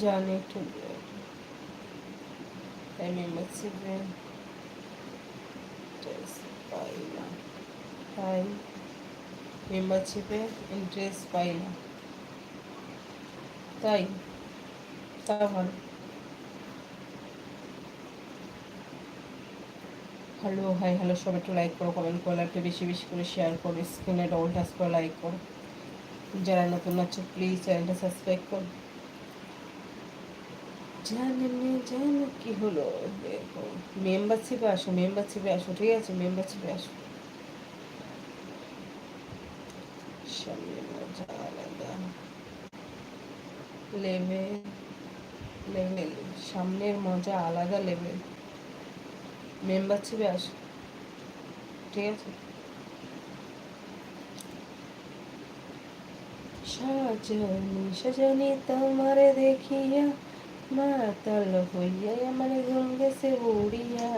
জানি একটু তাই মেম্বারশিপে ইন্টারেস্ট পাই না, তাই মেম্বারশিপে ইন্টারেস্ট পাই না, তাই তা ভালো। হ্যালো, হাই, হ্যালো, সব একটু লাইক করো, কমেন্ট করো, একটু বেশি বেশি করে শেয়ার করো, স্ক্রিনে ডবল টাচ করে লাইক করো। যারা নতুন আছো প্লিজ চ্যানেলটা সাবস্ক্রাইব করো। জানো কি হলো, দেখো মেম্বারশিপে আসো, মেম্বারশিপে আসো, ঠিক আছে, মেম্বারশিপে আসো। সামনে মজা আলাদা লেভেল, লেভেল সামনের মজা আলাদা লেভেল। মেম্বারশিপে আসো, ঠিক আছে। সাজানি সাজানি তোমারে দেখিয়া মাতাল হইয়া আমার ঘুম গেছে উড়িয়া।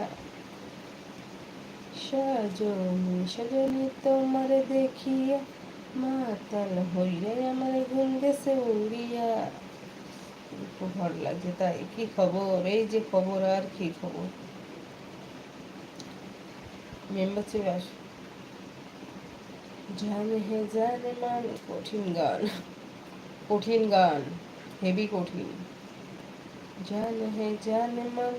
সাজনি সাজনি তোমারে দেখিয়া মাতাল হইয়া আমার ঘুম গেছে উড়িয়া। খুব ভালো লাগছে, তাই কি খবর, এই যে খবর, আর কি খবর। মেম্বারশিপে আসো। জানে হে জানে মান, কঠিন গান, কঠিন গান, হেভি কঠিন। জানে হে জানে মান,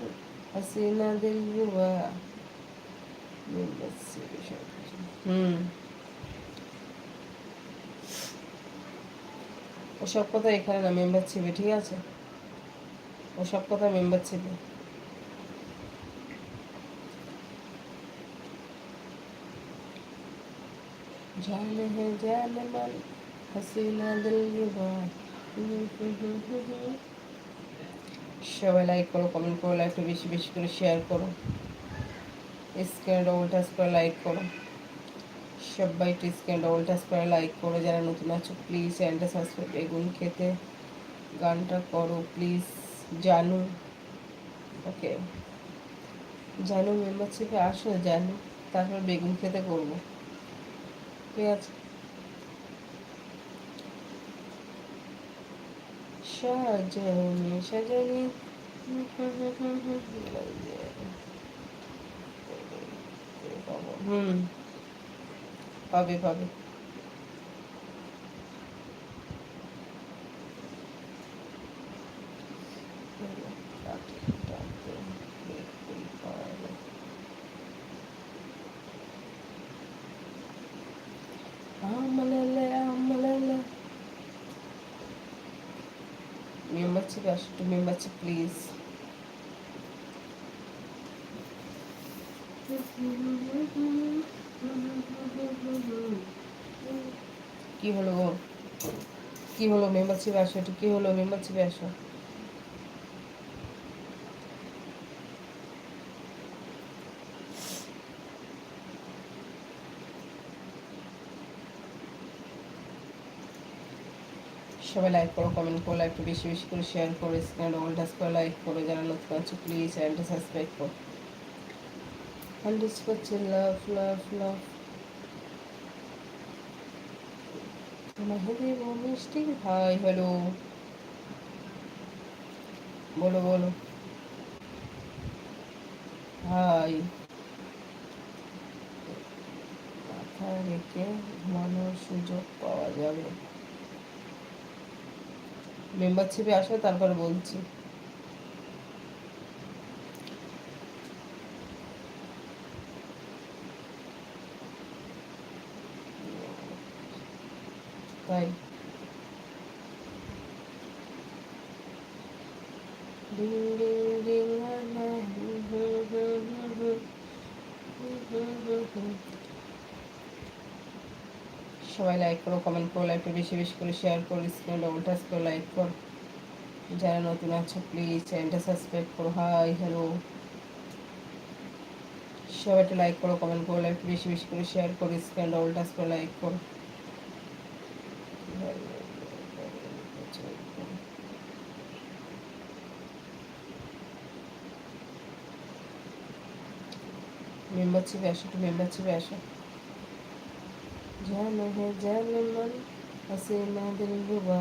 হাসিনা দিল রুবা। হুম, ওসব কথা এখানে না, মেম্বারশিপে, ঠিক আছে, ওসব কথা মেম্বারশিপে। জানে হে জানে মান, হাসিনা দিল রুবা। সবাই লাইক করো, কমেন্ট করো, একটু বেশি বেশি করে শেয়ার করো, স্ক্রিনে ডবল টাচ করে লাইক করো। সবাই একটু স্ক্রিনে ডবল টাচ করে লাইক করো। যারা নতুন আছো প্লিজ চ্যানেলটা সাবস্ক্রাইব। বেগুন খেতে গানটা করো প্লিজ। জানু, ওকে, জানু মেম্বারশিপে আসো, জানু, তারপর বেগুন খেতে করবো, ঠিক আছে। সাজানি সাজানি, হুম, পাবে পাবে। আমলালে আমলালে, মেম্বারশিপে আসো, একটু মেম্বারশিপ প্লিজ। কি হলো গো, কি হলো, মেম্বারশিপে আসো, একটু কি হলো, মেম্বারশিপে আসো। সবাই লাইক করো, কমেন্ট করো, একটু বেশি বেশি করে শেয়ার করো, স্ক্রিনে ডবল টাচ করে লাইক করো। যারা নতুন আছো প্লিজ চ্যানেলটা সাবস্ক্রাইব করো। হান্ড্রেড করছে, লাভ লাভ লাভ। মেহেদি ও মিষ্টি, হাই হ্যালো, বলো বলো, হাই। মাথা রেখে ঘুমানোর সুযোগ পাওয়া যাবে, মেম্বারশিপে আসো তারপর বলছি। তাই ডিং ডিং ডিং, সবাই লাইক করো, কমেন্ট করো, একটু বেশি বেশি করে শেয়ার করো, স্ক্রিনে ডবল টাচ করে লাইক করো। যারা নতুন আছো প্লিজ চ্যানেলটা সাবস্ক্রাইব করো। হাই হ্যালো, সবাই একটু লাইক করো, কমেন্ট করো, একটু বেশি বেশি করে শেয়ার করো, স্ক্রিনে ডবল টাচ করে লাইক করো। মেম্বারশিপে আসো, একটু মেম্বারশিপে আসো। জানো হে জানে মন, হাসিনা দিল রুবা।